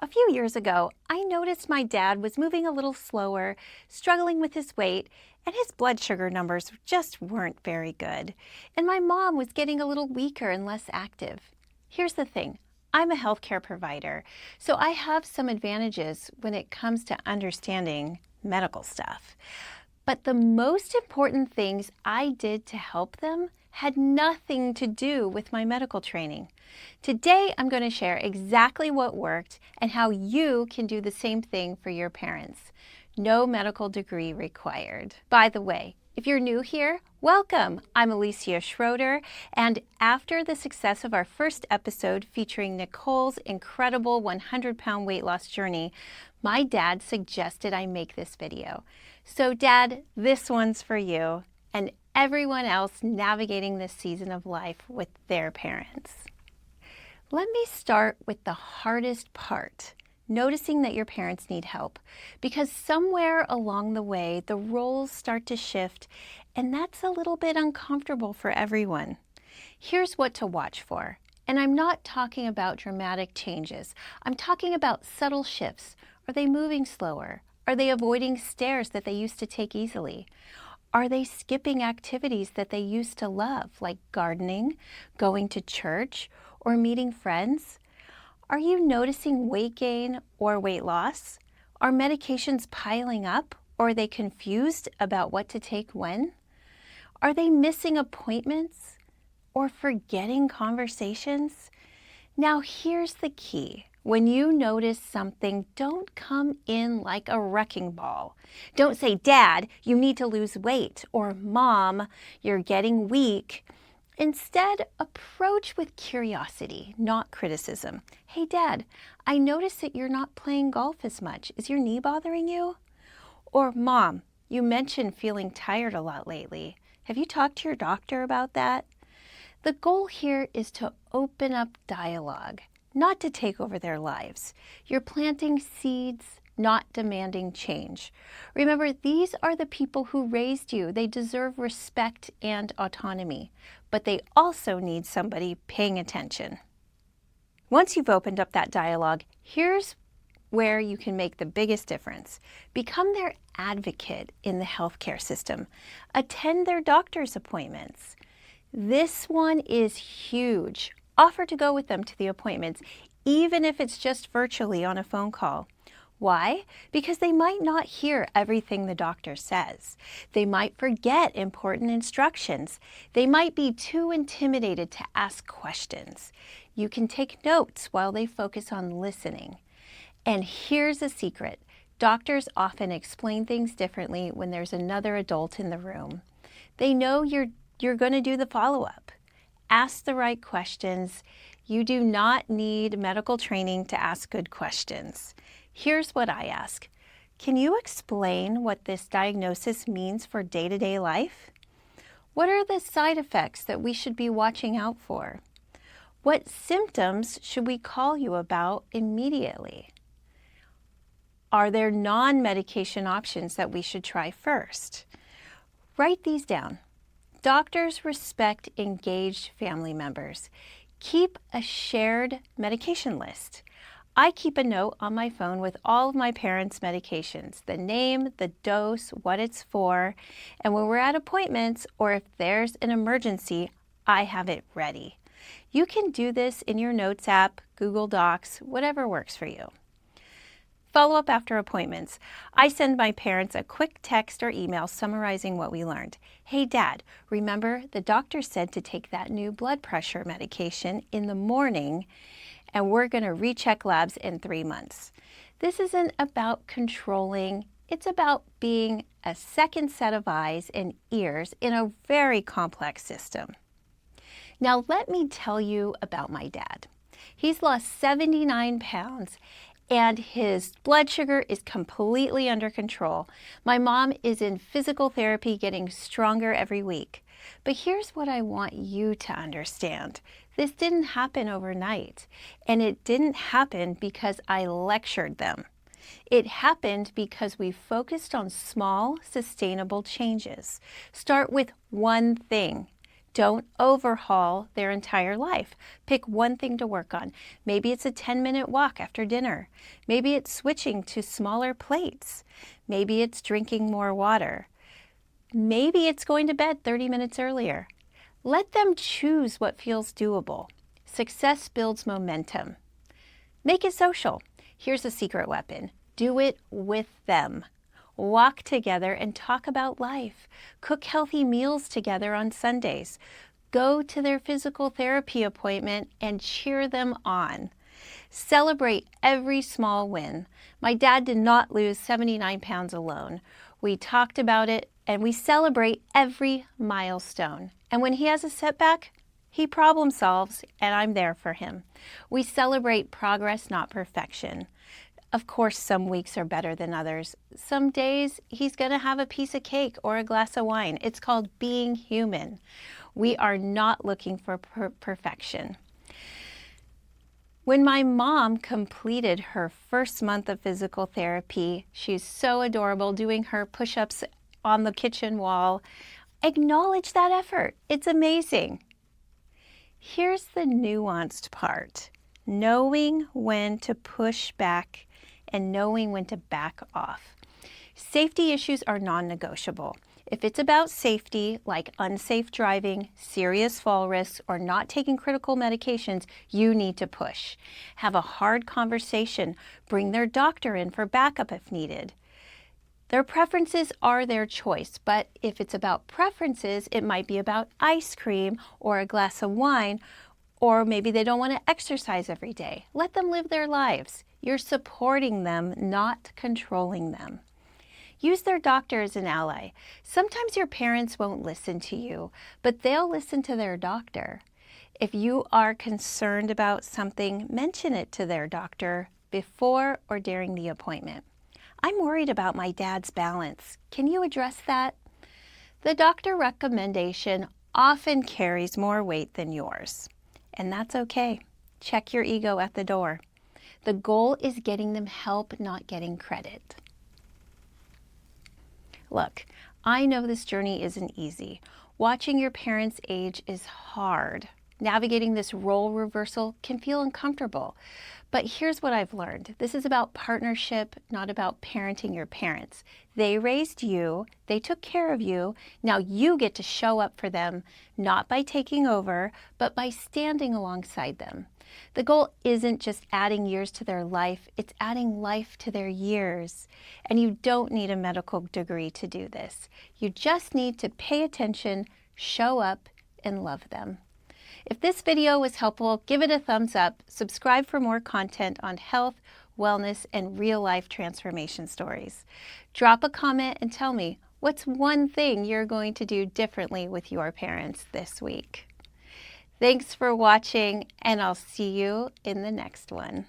A few years ago, I noticed my dad was moving a little slower, struggling with his weight, and his blood sugar numbers just weren't very good. And my mom was getting a little weaker and less active. Here's the thing. I'm a healthcare provider, so I have some advantages when it comes to understanding medical stuff. But the most important things I did to help them had nothing to do with my medical training. Today, I'm going to share exactly what worked and how you can do the same thing for your parents. No medical degree required. By the way, if you're new here, welcome! I'm Alicia Schroeder, and after the success of our first episode featuring Nicole's incredible 100-pound weight loss journey, my dad suggested I make this video. So Dad, this one's for you and everyone else navigating this season of life with their parents. Let me start with the hardest part, noticing that your parents need help, because somewhere along the way, the roles start to shift, and that's a little bit uncomfortable for everyone. Here's what to watch for. And I'm not talking about dramatic changes. I'm talking about subtle shifts. Are they moving slower? Are they avoiding stairs that they used to take easily? Are they skipping activities that they used to love, like gardening, going to church, or meeting friends? Are you noticing weight gain or weight loss? Are medications piling up, or are they confused about what to take when? Are they missing appointments or forgetting conversations? Now here's the key. When you notice something, don't come in like a wrecking ball. Don't say, Dad, you need to lose weight, or Mom, you're getting weak. Instead, approach with curiosity, not criticism. Hey, Dad, I noticed that you're not playing golf as much. Is your knee bothering you? Or Mom, you mentioned feeling tired a lot lately. Have you talked to your doctor about that? The goal here is to open up dialogue, not to take over their lives. You're planting seeds, not demanding change. Remember, these are the people who raised you. They deserve respect and autonomy, but they also need somebody paying attention. Once you've opened up that dialogue, here's where you can make the biggest difference. Become their advocate in the healthcare system. Attend their doctor's appointments. This one is huge. Offer to go with them to the appointments, even if it's just virtually on a phone call. Why? Because they might not hear everything the doctor says. They might forget important instructions. They might be too intimidated to ask questions. You can take notes while they focus on listening. And here's a secret. Doctors often explain things differently when there's another adult in the room. They know you're going to do the follow-up. Ask the right questions. You do not need medical training to ask good questions. Here's what I ask. Can you explain what this diagnosis means for day-to-day life? What are the side effects that we should be watching out for? What symptoms should we call you about immediately? Are there non-medication options that we should try first? Write these down. Doctors respect engaged family members. Keep a shared medication list. I keep a note on my phone with all of my parents' medications, the name, the dose, what it's for, and when we're at appointments or if there's an emergency, I have it ready. You can do this in your Notes app, Google Docs, whatever works for you. Follow up after appointments. I send my parents a quick text or email summarizing what we learned. Hey, Dad, remember the doctor said to take that new blood pressure medication in the morning, and we're going to recheck labs in 3 months. This isn't about controlling. It's about being a second set of eyes and ears in a very complex system. Now, let me tell you about my dad. He's lost 79 pounds. And his blood sugar is completely under control. My mom is in physical therapy getting stronger every week. But here's what I want you to understand. This didn't happen overnight. And it didn't happen because I lectured them. It happened because we focused on small, sustainable changes. Start with one thing. Don't overhaul their entire life. Pick one thing to work on. Maybe it's a 10-minute walk after dinner. Maybe it's switching to smaller plates. Maybe it's drinking more water. Maybe it's going to bed 30 minutes earlier. Let them choose what feels doable. Success builds momentum. Make it social. Here's a secret weapon. Do it with them. Walk together and talk about life. Cook healthy meals together on Sundays. Go to their physical therapy appointment and cheer them on. Celebrate every small win. My dad did not lose 79 pounds alone. We talked about it and we celebrate every milestone. And when he has a setback, he problem solves and I'm there for him. We celebrate progress, not perfection. Of course, some weeks are better than others. Some days he's going to have a piece of cake or a glass of wine. It's called being human. We are not looking for perfection. When my mom completed her first month of physical therapy, she's so adorable doing her push-ups on the kitchen wall. Acknowledge that effort. It's amazing. Here's the nuanced part. Knowing when to push back and knowing when to back off. Safety issues are non-negotiable. If it's about safety, like unsafe driving, serious fall risks, or not taking critical medications, you need to push. Have a hard conversation. Bring their doctor in for backup if needed. Their preferences are their choice, but if it's about preferences, it might be about ice cream or a glass of wine, or maybe they don't want to exercise every day. Let them live their lives. You're supporting them, not controlling them. Use their doctor as an ally. Sometimes your parents won't listen to you, but they'll listen to their doctor. If you are concerned about something, mention it to their doctor before or during the appointment. I'm worried about my dad's balance. Can you address that? The doctor recommendation often carries more weight than yours, and that's okay. Check your ego at the door. The goal is getting them help, not getting credit. Look, I know this journey isn't easy. Watching your parents age is hard. Navigating this role reversal can feel uncomfortable. But here's what I've learned. This is about partnership, not about parenting your parents. They raised you, they took care of you, now you get to show up for them, not by taking over, but by standing alongside them. The goal isn't just adding years to their life, it's adding life to their years. And you don't need a medical degree to do this. You just need to pay attention, show up, and love them. If this video was helpful, give it a thumbs up, subscribe for more content on health, wellness, and real-life transformation stories. Drop a comment and tell me, what's one thing you're going to do differently with your parents this week? Thanks for watching, and I'll see you in the next one.